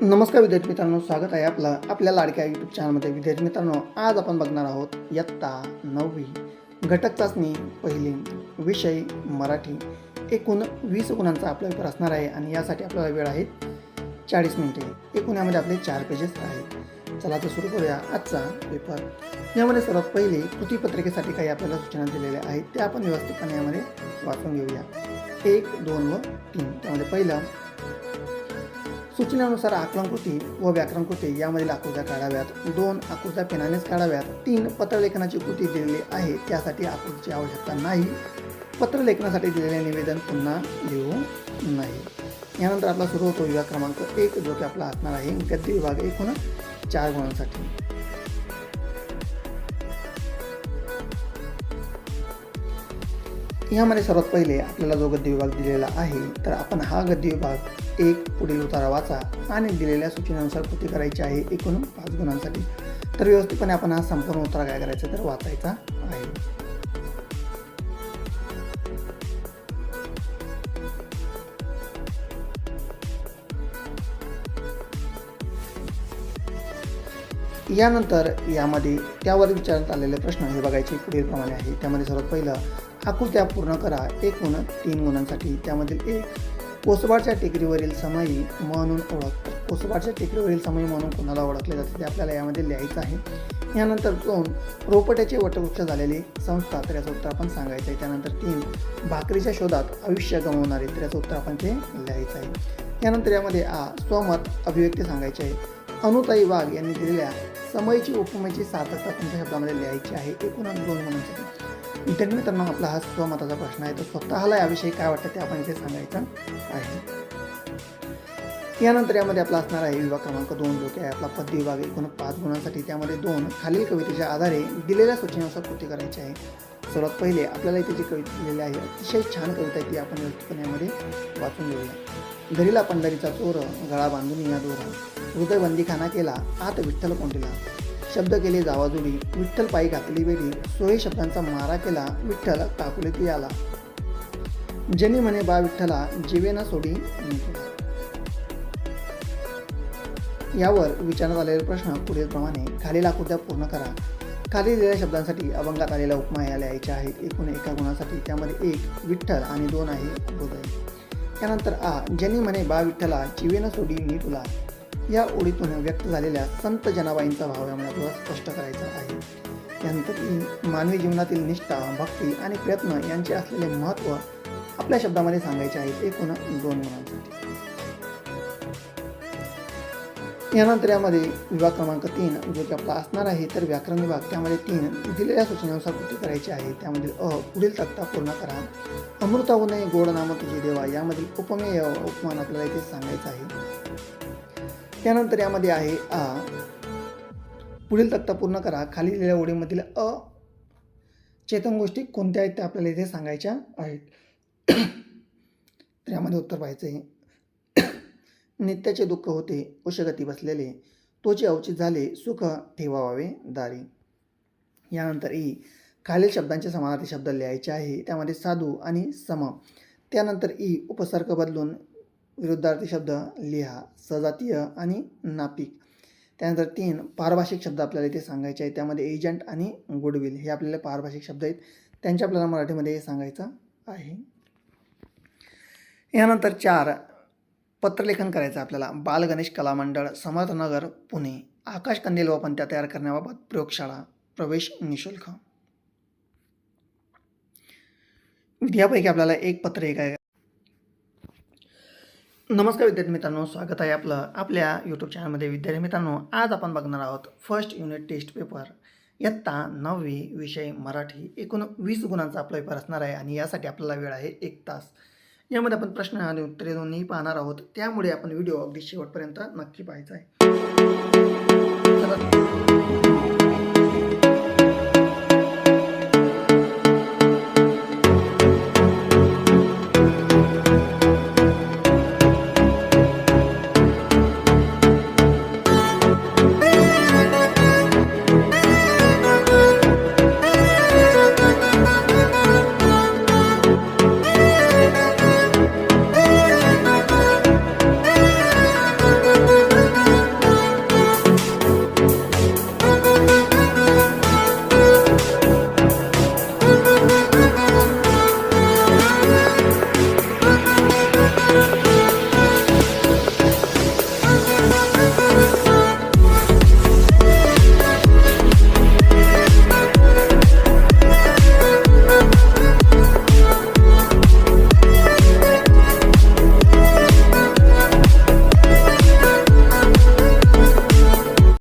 नमस्कार विद्यार्थी मित्रांनो, स्वागत आहे आपल्या लाडक्या यूट्यूब चॅनलमध्ये. विद्यार्थी मित्रांनो, आज आपण बघणार आहोत इयत्ता 9वी घटक चाचणी पहिली, विषय मराठी. एकूण 20 गुणांचा आपला पेपर असणार आहे आणि यासाठी आपल्याला वेळ आहे 40 मिनिटे. एकूण यामध्ये आपले 4 पेजेस आहेत. चला तर सुरू करूया आजचा पेपर. यामध्ये सर्वात पहिले कृतीपत्रिकेसाठी काही आपल्याला सूचना दिलेल्या आहेत, त्या आपण व्यवस्थितपणे यामध्ये वाचून घेऊया. 1, 2 व 3. त्यामध्ये पहिलं, सूचनेनुसार आकलनकृती व व्याकरणकृती यामधील आकृत्या काढाव्यात. 2 आकृत्या पेनानेच काढाव्यात. 3 पत्रलेखनाची कृती दिलेली आहे, त्यासाठी आकृतीची आवश्यकता नाही. पत्रलेखनासाठी दिलेले निवेदन पुन्हा लिहू नाही. यानंतर आपला सुरू होतो विभाग क्रमांक 1, जो की आपला असणार आहे गद्य विभाग. एकूण 4 गुणांसाठी. यामध्ये सर्वात पहिले आपल्याला जो गद्य विभाग दिलेला आहे, तर आपण हा गद्य विभाग 1 पुढील उतारा वाचा आणि दिलेल्या सूचनेनुसार कृती करायची आहे. एकूण 5 गुणांसाठी. तर व्यवस्थितपणे आपण हा संपूर्ण उतारा काय करायचा तर वाचायचा आहे. यानंतर यामध्ये त्यावर विचारण्यात आलेले प्रश्न हे बघायचे पुढील प्रमाणे आहे. त्यामध्ये सर्वात पहिलं, आकृत्या पूर्ण करा. एकूण 3 गुणांसाठी. त्यामधील 1, कोसबाडच्या टेकडीवरील समयी म्हणून ओळख. कोसबाडच्या टेकडीवरील समयी म्हणून कोणाला ओळखले जाते ते आपल्याला यामध्ये लिहायचं आहे. यानंतर 2, रोपट्याचे वटवृक्ष झालेली संस्था, तर याचं उत्तर आपण सांगायचं आहे. त्यानंतर 3, भाकरीच्या शोधात आयुष्य गमावणारे, तर याचं उत्तर आपण ते लिहायचं आहे. यानंतर यामध्ये स्वमत अभिव्यक्ती सांगायची आहे. अनुताई वाघ यांनी दिलेल्या समयची उपमेची सार्थकता तुमच्या शब्दामध्ये लिहायची आहे. एकूण 2 गुणांसाठी. विद्यार्थी मित्रांनो, आपला हा स्वमताचा प्रश्न आहे, तर स्वतःला याविषयी काय वाटतं ते आपण इथे सांगायचं आहे. यानंतर यामध्ये आपला असणार आहे विभाग क्रमांक 2, जो की आहे आपला पद्य विभाग. एकूण 5 गुणांसाठी. त्यामध्ये 2, खालील कवितेच्या आधारे दिलेल्या सूचनेनुसार कृती करायची आहे. सर्वात पहिले आपल्याला इथे जी कविता दिलेली आहे, अतिशय छान कविता आहे, ती आपण व्यवस्थितपणे यामध्ये वाचून घेऊया. घरीला पंढरीचा चोर, गळा बांधून या दोरा, हृदय बंदीखाना केला, आत विठ्ठल कोंडीला, शब्द केले जावाजुडी, विठ्ठल पायी घातली वेडी, सोयी शब्दांचा मारा केला, विठ्ठल काकुलेती आला, जनी म्हणे बा विठ्ठला, जीवे न सोडी निघाला. यावर विचारण्यात आलेले प्रश्न पुढील प्रमाणे. खालील आकृत्या पूर्ण करा. खाली दिलेल्या शब्दांसाठी अभंगात आलेल्या उपमा या लिहायच्या आहेत. एकूण 1 गुणासाठी. त्यामध्ये 1, विठ्ठल आणि 2 आहे हृदय. त्यानंतर जनी म्हणे बा विठ्ठला, जीवे न सोडी मी तुला, या ओळीतून व्यक्त झालेल्या संत जनाबाईंचा भाव यामुळे आपल्याला स्पष्ट करायचा आहे. त्यानंतर मानवी जीवनातील निष्ठा, भक्ती आणि प्रयत्न यांचे असलेले महत्त्व आपल्या शब्दामध्ये सांगायचे आहेत. एकूण 2 गुणांसाठी. यानंतर यामध्ये विभाग क्रमांक 3, जो की आपला असणार आहे तर व्याकरण विभाग. त्यामध्ये 3, दिलेल्या सूचनेनुसार कृती करायची आहे. त्यामधील पुढील तक्ता पूर्ण करा. अमृताहून गोड नाम तुझे देवा, यामधील उपमेय उपमान आपल्याला इथे सांगायचं आहे. त्यानंतर यामध्ये आहे पुढील तक्ता पूर्ण करा. खाली दिलेल्या ओळीमधील चेतन गोष्टी कोणत्या आहेत त्या आपल्याला इथे सांगायच्या आहेत. तर यामध्ये उत्तर पाहायचं आहे. नित्याचे दुःख होते उशगती बसलेले, तोचे अवचित झाले सुख ठेवावे दारी. यानंतर खालील शब्दांचे समानार्थी शब्द लिहायचे आहे. त्यामध्ये साधू आणि सम. त्यानंतर उपसर्ग बदलून विरुद्धार्थी शब्द लिहा. सजातीय आणि नापिक. त्यानंतर 3, पारभाषिक शब्द आपल्याला इथे सांगायचे आहेत. त्यामध्ये एजंट आणि गुडविल हे आपल्याला पारभाषिक शब्द आहेत, त्यांच्या आपल्याला मराठीमध्ये सांगायचं आहे. यानंतर 4, पत्रलेखन करायचं आपल्याला. बाल गणेश कला मंडळ, समर्थनगर, पुणे. आकाश कंदील व पणत्या तयार करण्याबाबत प्रयोगशाळा, प्रवेश निःशुल्क. यापैकी आपल्याला एक पत्र आहे. नमस्कार विद्यार्थी मित्रांनो, स्वागत आहे आपल्या यूट्यूब चॅनलमध्ये. विद्यार्थी मित्रांनो, आज आपण बघणार आहोत फर्स्ट युनिट टेस्ट पेपर इयत्ता 9वी विषय मराठी. एकूण 20 गुणांचा आपला पेपर असणार आहे आणि यासाठी आपल्याला वेळ आहे 1 तास. यामध्ये आपण प्रश्न आणि उत्तरे दोन्ही पाहणार आहोत, त्यामुळे आपण व्हिडिओ अगदी शेवटपर्यंत नक्की पाहायचा आहे.